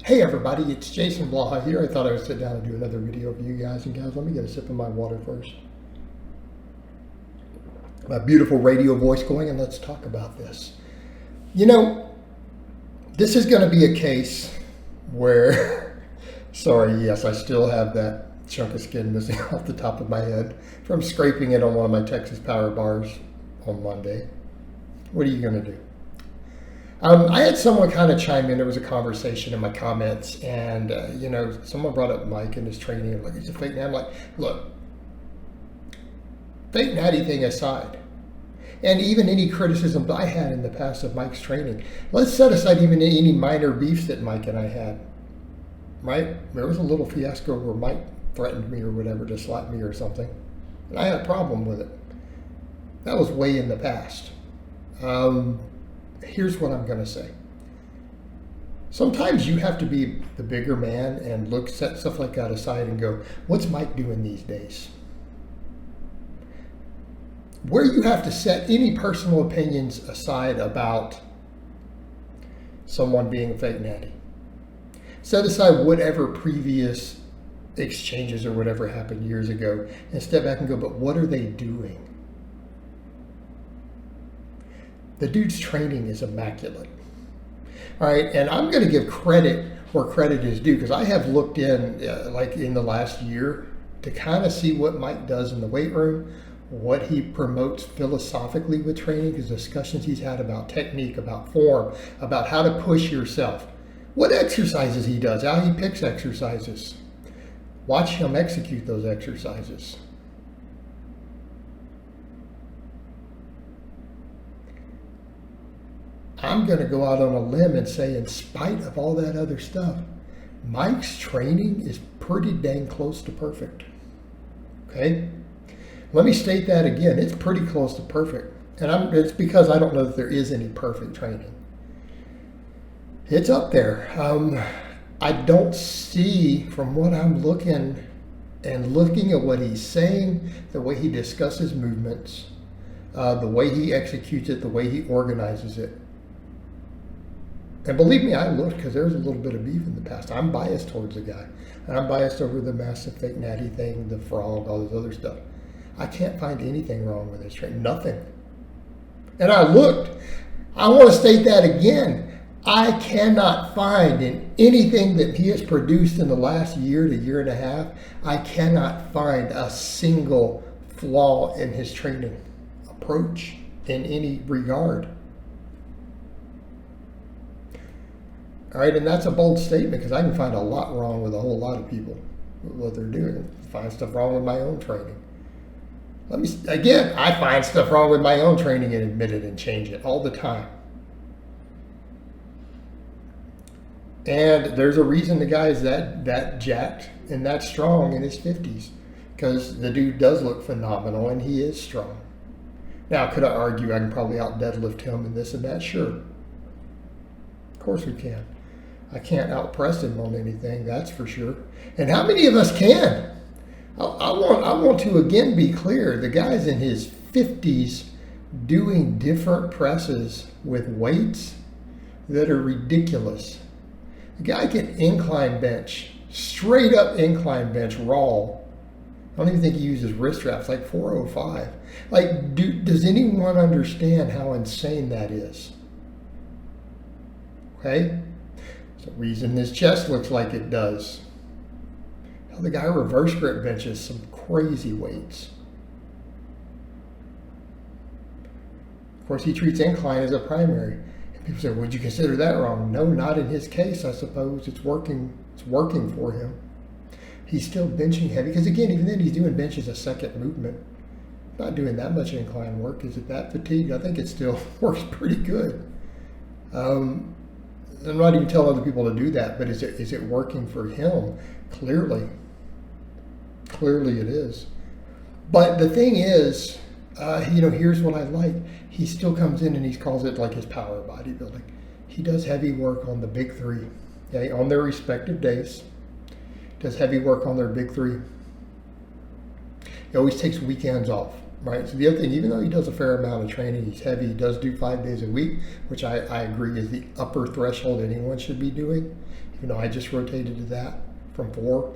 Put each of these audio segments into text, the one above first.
Hey everybody, it's Jason Blaha here. I thought I would sit down and do another video for you guys and gals. Let me get a sip of my water first. My beautiful radio voice going, and let's talk about this. You know, this is going to be a case where, sorry, yes, I still have that chunk of skin missing off the top of my head from scraping it on one of my Texas Power bars on Monday. What are you going to do? I had someone kind of chime in. There was a conversation in my comments, and someone brought up Mike and his training. Like, he's a fake natty. I'm like, look, fake natty thing aside, and even any criticism I had in the past of Mike's training, let's set aside even any minor beefs that Mike and I had. Right? There was a little fiasco where Mike threatened me or whatever to slap me or something, and I had a problem with it. That was way in the past. Here's what I'm going to say. Sometimes you have to be the bigger man and set stuff like that aside and go, what's Mike doing these days? Where you have to set any personal opinions aside about someone being a fake natty. Set aside whatever previous exchanges or whatever happened years ago and step back and go, but what are they doing? The dude's training is immaculate. All right, and I'm going to give credit where credit is due, because I have looked in, like in the last year, to kind of see what Mike does in the weight room, what he promotes philosophically with training, his discussions he's had about technique, about form, about how to push yourself, what exercises he does, how he picks exercises. Watch him execute those exercises. I'm going to go out on a limb and say, in spite of all that other stuff, Mike's training is pretty dang close to perfect. Okay? Let me state that again. It's pretty close to perfect. And it's because I don't know that there is any perfect training. It's up there. I don't see, from what I'm looking at what he's saying, the way he discusses movements, the way he executes it, the way he organizes it. And believe me, I looked, because there's a little bit of beef in the past. I'm biased towards the guy. And I'm biased over the massive fake natty thing, the frog, all this other stuff. I can't find anything wrong with his training. Nothing. And I looked. I want to state that again. I cannot find in anything that he has produced in the last year to year and a half, I cannot find a single flaw in his training approach in any regard. All right, and that's a bold statement, because I can find a lot wrong with a whole lot of people, what they're doing. Find stuff wrong with my own training. I find stuff wrong with my own training and admit it and change it all the time. And there's a reason the guy is that jacked and that strong in his 50s, because the dude does look phenomenal and he is strong. Now, could I argue I can probably out deadlift him and this and that? Sure. Of course we can. I can't outpress him on anything, that's for sure. And how many of us can? I want to again be clear. The guy's in his 50s doing different presses with weights that are ridiculous. The guy can incline bench, straight up incline bench, raw. I don't even think he uses wrist wraps, like 405. Like, does anyone understand how insane that is? Okay? There's a reason his chest looks like it does. Now, the guy reverse grip benches some crazy weights. Of course, he treats incline as a primary. And people say, would you consider that wrong? No, not in his case, I suppose. It's working for him. He's still benching heavy, because again, even then he's doing bench as a second movement. Not doing that much incline work. Is it that fatigued? I think it still works pretty good. I'm not even telling other people to do that, but is it working for him? Clearly it is. But the thing is, here's what I like. He still comes in and he calls it like his power bodybuilding. He does heavy work on the big three, okay, on their respective days. Does heavy work on their big three. He always takes weekends off. right? So the other thing, even though he does a fair amount of training, he's heavy, he does do 5 days a week, which I agree is the upper threshold anyone should be doing, even though I just rotated to that from 4.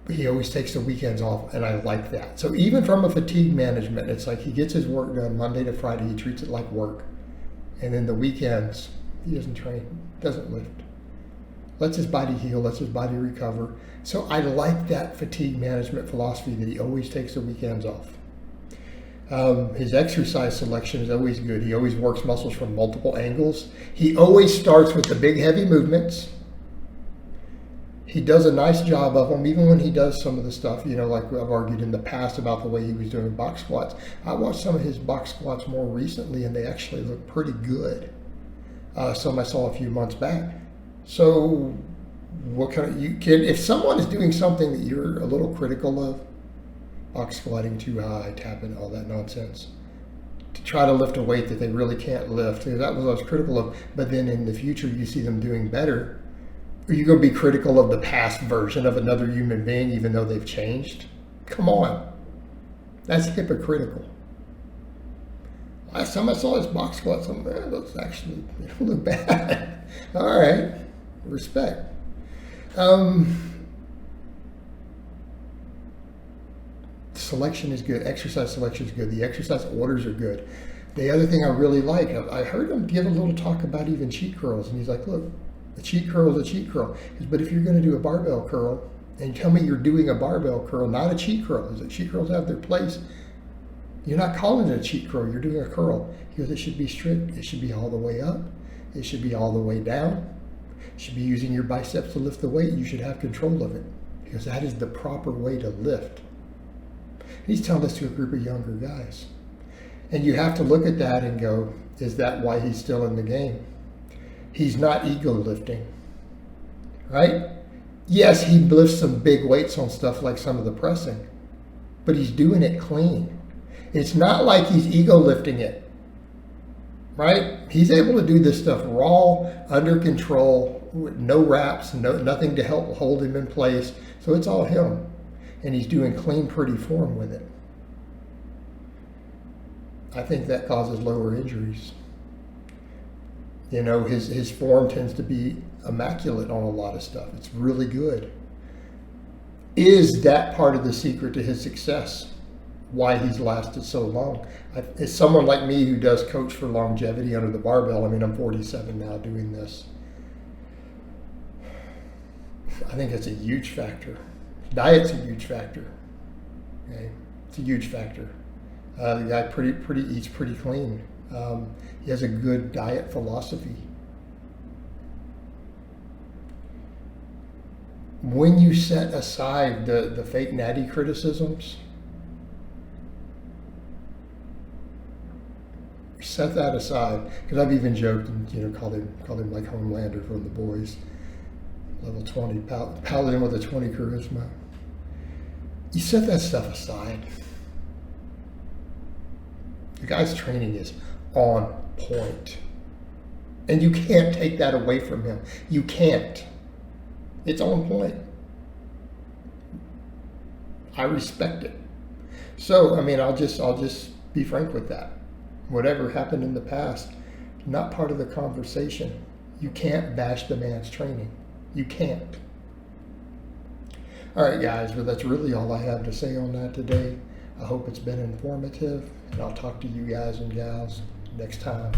He always takes the weekends off, and I like that. So even from a fatigue management, it's like he gets his work done Monday to Friday, he treats it like work. And then the weekends, he doesn't train, doesn't lift. Lets his body heal, lets his body recover. So I like that fatigue management philosophy that he always takes the weekends off. His exercise selection is always good. He always works muscles from multiple angles. He always starts with the big heavy movements. He does a nice job of them, even when he does some of the stuff, like I've argued in the past about the way he was doing box squats. I watched some of his box squats more recently, and they actually look pretty good. Some I saw a few months back. So if someone is doing something that you're a little critical of, box squatting too high, tapping, all that nonsense, to try to lift a weight that they really can't lift, that was what I was critical of, but then in the future you see them doing better, are you going to be critical of the past version of another human being even though they've changed? Come on. That's hypocritical. Last time I saw his box squats, I'm like, looks actually, they don't look bad. All right. Respect. Selection is good. Exercise selection is good. The exercise orders are good. The other thing I really like, I heard him give a little talk about even cheat curls, and he's like, look, a cheat curl is a cheat curl. But if you're going to do a barbell curl, and tell me you're doing a barbell curl, not a cheat curl, because cheat curls have their place, you're not calling it a cheat curl, you're doing a curl. He goes, it should be strict. It should be all the way up. It should be all the way down. You should be using your biceps to lift the weight. You should have control of it. Because that is the proper way to lift. He's telling this to a group of younger guys. And you have to look at that and go, is that why he's still in the game? He's not ego lifting, right? Yes, he lifts some big weights on stuff like some of the pressing, but he's doing it clean. It's not like he's ego lifting it, right? He's able to do this stuff raw, under control, with no wraps, nothing to help hold him in place. So it's all him. And he's doing clean, pretty form with it. I think that causes lower injuries. His form tends to be immaculate on a lot of stuff. It's really good. Is that part of the secret to his success? Why he's lasted so long? As someone like me who does coach for longevity under the barbell, I'm 47 now doing this. I think it's a huge factor. Diet's a huge factor. Okay? It's a huge factor. The guy eats pretty clean. He has a good diet philosophy. When you set aside the fake natty criticisms, set that aside. Because I've even joked and called him like Homelander from The Boys, level 20 paladin with a 20 charisma. You set that stuff aside. The guy's training is on point. And you can't take that away from him. You can't. It's on point. I respect it. So, I'll just be frank with that. Whatever happened in the past, not part of the conversation. You can't bash the man's training. You can't. All right, guys, but that's really all I have to say on that today. I hope it's been informative, and I'll talk to you guys and gals next time.